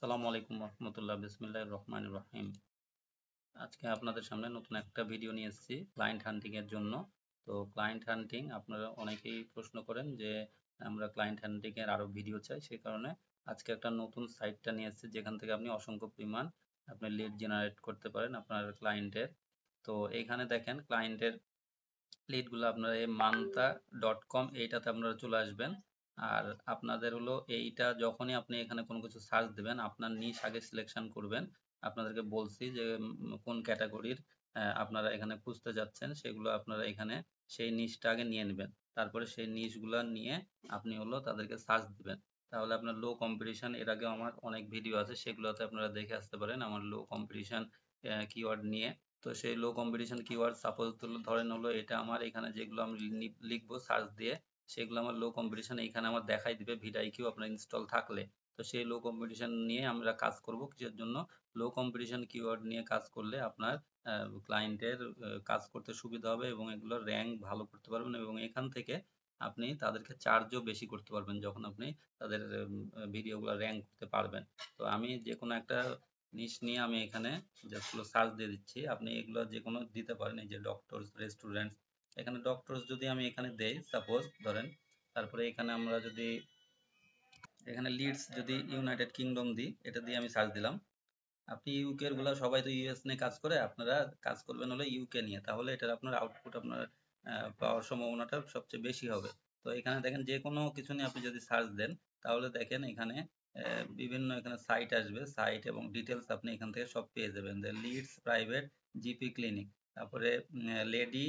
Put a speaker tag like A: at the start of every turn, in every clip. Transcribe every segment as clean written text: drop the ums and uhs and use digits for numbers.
A: আসসালামু আলাইকুম রহমতুল্লাহ, বিসমিল্লাহির রহমানির রহিম। আজকে আপনাদের সামনে নতুন একটা ভিডিও নিয়ে এসেছি ক্লায়েন্ট হান্টিং এর জন্য। তো ক্লায়েন্ট হান্টিং আপনারা অনেকেই প্রশ্ন করেন যে আমরা ক্লায়েন্ট হান্টিং এর আরো ভিডিও চাই, সেই কারণে আজকে একটা নতুন সাইটটা নিয়ে এসেছি যেখান থেকে আপনি অসংখ্য পরিমাণ আপনি লিড জেনারেট করতে পারেন আপনার ক্লায়েন্টের। তো এইখানে দেখেন ক্লায়েন্টের লিডগুলো আপনারা এই mantha.com এইটাতে আপনারা চলে আসবেন। আর আপনাদের হলো এইটা যখনই আপনি এখানে কোনো কিছু সার্চ দেবেন আপনার নিশ আগে সিলেকশন করবেন। আপনাদেরকে বলছি যে কোন ক্যাটাগরির আপনারা এখানে খুঁজতে যাচ্ছেন সেগুলো আপনারা এখানে সেই নিশটা আগে নিয়ে নেবেন। তারপরে সেই নিশগুলো নিয়ে আপনি হলো তাদেরকে সার্চ দিবেন। তাহলে আপনার লো কম্পিটিশন, এর আগে আমার অনেক ভিডিও আছে সেগুলোতে আপনারা দেখে আসতে পারেন আমার লো কম্পিটিশন কিওয়ার্ড নিয়ে। তো সেই লো কম্পিটিশন কিওয়ার্ড সাপোজ ধরেন হলো এটা আমার এখানে যেগুলো আমি লিখবো সার্চ দিয়ে সেগুলো আমার লো কম্পিটিশন এখানে আমার দেখাই দিবে ভিডিআইকিউ আপনার ইনস্টল থাকলে। তো সেই লো কম্পিটিশন নিয়ে আমরা কাজ করব কিসের জন্য? লো কম্পিটিশন কিওয়ার্ড নিয়ে কাজ করলে আপনার ক্লায়েন্টের কাজ করতে সুবিধা হবে এবং এগুলো র্যাঙ্ক ভালো করতে পারবেন এবং এখান থেকে আপনি তাদেরকে চার্জও বেশি করতে পারবেন যখন আপনি তাদের ভিডিওগুলো র্যাঙ্ক করতে পারবেন। তো আমি যে কোনো একটা নিশ নিয়ে আমি এখানে জাস্ট সার্চ দিয়ে দিচ্ছি, আপনি এগুলো যে কোনো দিতে পারেন। এই যে ডক্টরস, রেস্টুরেন্টস, এখানে ডক্টরস যদি আমি এখানে দেই সাপোজ ধরেন, তারপরে এখানে আমরা যদি এখানে লিডস যদি ইউনাইটেড কিংডম দিই, এটা দিয়ে আমি সার্চ দিলাম। আপনি ইউকে এর গুলা সবাই তো ইউএস নিয়ে কাজ করে, আপনারা কাজ করবেন হলো ইউকে নিয়ে, তাহলে এটার আপনার আউটপুট আপনার পাওয়ার সম্ভাবনাটা সবচেয়ে বেশি হবে। তো এখানে দেখেন যে কোনো কিছু নিয়ে আপনি যদি সার্চ দেন তাহলে দেখেন এখানে বিভিন্ন এখানে সাইট আসবে, সাইট এবং ডিটেলস আপনি এখান থেকে সব পেয়ে যাবেন। লিডস প্রাইভেট জিপি ক্লিনিক, তারপরে লেডি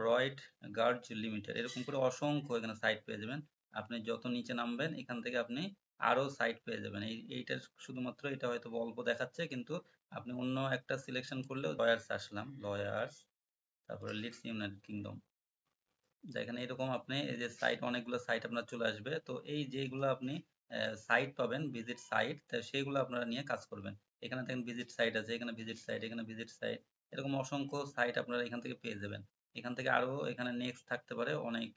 A: রয়েড গার্জ লিমিটেড, এরকম করে অসংখ্য এখানে সাইট পেয়ে যাবেন। আপনি যত নিচে নামবেন এখান থেকে আপনি আরো সাইট পেয়ে যাবেন। এইটার শুধুমাত্র এটা হয়তো অল্প দেখাচ্ছে, কিন্তু আপনি অন্য একটা সিলেকশন করলেও লয়ার্স আসলাম, লয়ার্স, তারপরে লিডস ইউনাইটেড কিংডম, দেখেন এরকম আপনি এই যে সাইট, অনেকগুলো সাইট আপনার চলে আসবে। তো এই যেগুলো আপনি সাইট পাবেন ভিজিট সাইট, সেইগুলো আপনারা নিয়ে কাজ করবেন। এখানে দেখেন ভিজিট সাইট আছে, এখানে ভিজিট সাইট, এখানে ভিজিট সাইট, এরকম অসংখ্য সাইট আপনারা এখান থেকে পেয়ে যাবেন। এখান থেকে আরো এখানে নেক্সট থাকতে পারে অনেক,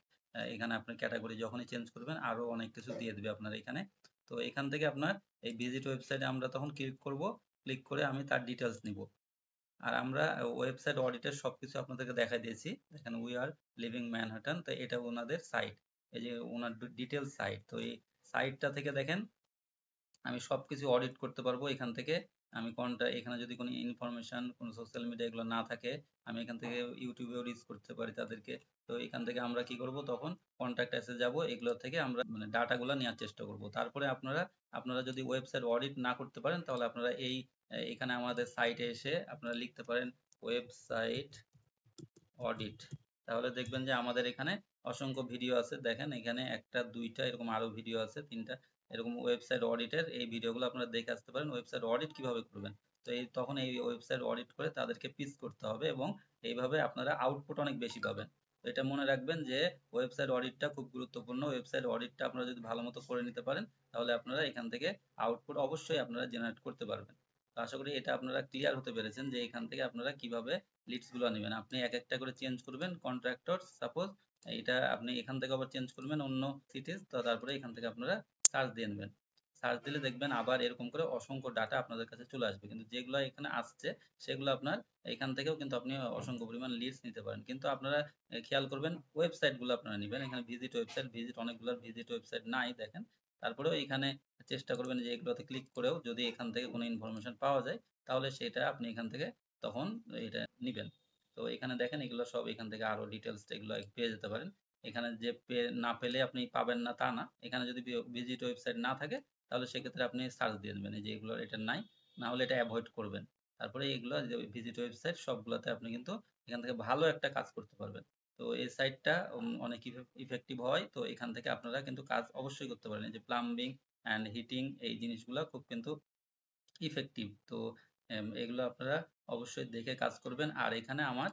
A: এখানে আপনি ক্যাটাগরি যখনই চেঞ্জ করবেন আরো অনেক কিছু দিয়ে দিবে আপনার এখানে। তো এখান থেকে আপনার এই ভিজিট ওয়েবসাইটে আমরা তখন ক্লিক করব, ক্লিক করে আমি তার ডিটেলস নিব। আর আমরা ওয়েবসাইট অডিটের সবকিছু আপনাদেরকে দেখাই দিয়েছি। দেখেন উই আর লিভিং ম্যানহাটন, তো এটা ওনাদের সাইট, এই যে ওনার ডিটেল সাইট। তো এই সাইটটা থেকে দেখেন আমি সবকিছু অডিট করতে পারবো এখান থেকে। আমি কোনটা এখানে যদি কোনো ইনফরমেশন কোনো সোশ্যাল মিডিয়া এগুলো না থাকে আমি এখান থেকে ইউটিউবেও রিচ করতে পারি তাদেরকে। তো এখান থেকে আমরা কি করব, তখন কন্ট্যাক্ট এসে যাব, এগুলো থেকে আমরা মানে ডাটাগুলো নেওয়ার চেষ্টা করব। তারপরে আপনারা আপনারা যদি ওয়েবসাইট অডিট না করতে পারেন তাহলে আপনারা এই এখানে আমাদের সাইটে এসে আপনারা লিখতে পারেন ওয়েবসাইট অডিট, তাহলে দেখবেন যে আমাদের এখানে অসংখ্য ভিডিও আছে। দেখেন এখানে একটা দুইটা এরকম আরো ভিডিও আছে, তিনটা এরকম ওয়েবসাইট অডিটের এই ভিডিওগুলো আপনারা দেখে আসতে পারেন ওয়েবসাইট অডিট কিভাবে করবেন। তো এই তখন এই ওয়েবসাইট অডিট করে তাদেরকে পিচ করতে হবে এবং এইভাবে আপনারা আউটপুট অনেক বেশি পাবেন। তো এটা মনে রাখবেন যে ওয়েবসাইট অডিটটা খুব গুরুত্বপূর্ণ। ওয়েবসাইট অডিটটা আপনারা যদি ভালো মতো করে নিতে পারেন তাহলে আপনারা এখান থেকে আউটপুট অবশ্যই আপনারা জেনারেট করতে পারবেন। তো আশা করি এটা আপনারা ক্লিয়ার হতে পেরেছেন যে এখান থেকে আপনারা কিভাবে লিডস গুলো নেবেন। আপনি এক একটা করে চেঞ্জ করবেন কন্ট্রাক্টর সাপোজ, এটা আপনি এখান থেকে আবার চেঞ্জ করবেন অন্য সিটিজ, তো তারপরে এখান থেকে আপনারা সার্চ দিয়ে নেবেন। সার্চ দিলে দেখবেন আবার এরকম করে অসংখ্য ডাটা আপনাদের কাছে চলে আসবে, কিন্তু যেগুলো এখানে আসছে সেগুলো আপনার এখান থেকেও কিন্তু আপনি অসংখ্য পরিমাণ লিডস নিতে পারেন। কিন্তু আপনারা খেয়াল করবেন ওয়েবসাইট গুলো আপনারা নেবেন। এখানে ভিজিট ওয়েবসাইট, ভিজিট অনেকগুলো ভিজিট ওয়েবসাইট নাই দেখেন, তারপরেও এখানে চেষ্টা করবেন যে এগুলোতে ক্লিক করেও যদি এখান থেকে কোনো ইনফরমেশন পাওয়া যায় তাহলে সেটা আপনি এখান থেকে তখন এটা নিবেন। তো এখানে দেখেন এগুলো সব এখান থেকে আরো ডিটেলস এগুলো পেয়ে যেতে পারেন। এখানে যে না পেলে আপনি পাবেন না তা না, এখানে যদি ভিজিট ওয়েবসাইট না থাকে তাহলে সেক্ষেত্রে আপনি সার্চ দিয়ে দেবেন এই যে এগুলো এটা নাই, না হলে এটা অ্যাভয়েড করবেন। তারপরে এগুলো যে ভিজিট ওয়েবসাইট সবগুলোতে আপনি কিন্তু এখান থেকে ভালো একটা কাজ করতে পারবেন। তো এই সাইটটা অনেক ইফেক্টিভ হয়। তো এখান থেকে আপনারা কিন্তু কাজ অবশ্যই করতে পারেন। এই যে প্লাম্বিং অ্যান্ড হিটিং এই জিনিসগুলো খুব কিন্তু ইফেক্টিভ। তো এগুলো আপনারা অবশ্যই দেখে কাজ করবেন। আর এখানে আমার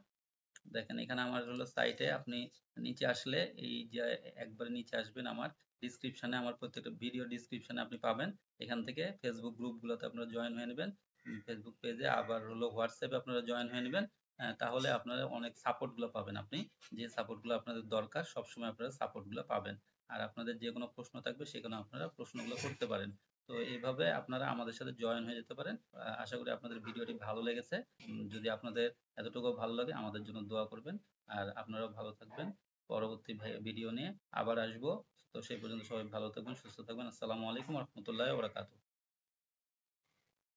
A: দেখেন এখানে আমার হলো সাইটে আপনি নিচে আসলে এই যে একবার নিচে আসবেন আমার ডিসক্রিপশনে, আমার প্রত্যেকটা ভিডিও ডিসক্রিপশনে আপনি পাবেন। এখান থেকে ফেসবুক গ্রুপগুলোতে আপনারা জয়েন হয়ে নেবেন, ফেসবুক পেজে, আবার হলো হোয়াটসঅ্যাপে আপনারা জয়েন হয়ে নেবেন। তাহলে আপনারা অনেক সাপোর্টগুলো পাবেন, আপনি যে সাপোর্টগুলো আপনাদের দরকার সবসময় আপনারা সাপোর্টগুলো পাবেন। আর আপনাদের যে কোনো প্রশ্ন থাকবে সেখানে আপনারা প্রশ্নগুলো করতে পারেন। তো এইভাবে আপনারা আমাদের সাথে জয়েন হয়ে যেতে পারেন। আশা করি আপনাদের ভিডিওটি ভালো লেগেছে। যদি আপনাদের এতটুকু ভালো লাগে আমাদের জন্য দোয়া করবেন। আর আপনারাও ভালো থাকবেন। পরবর্তী ভিডিও নিয়ে আবার আসবো। তো সেই পর্যন্ত সবাই ভালো থাকবেন, সুস্থ থাকবেন। আসসালামু আলাইকুম ওয়া রাহমাতুল্লাহি ওয়া বারাকাতুহু।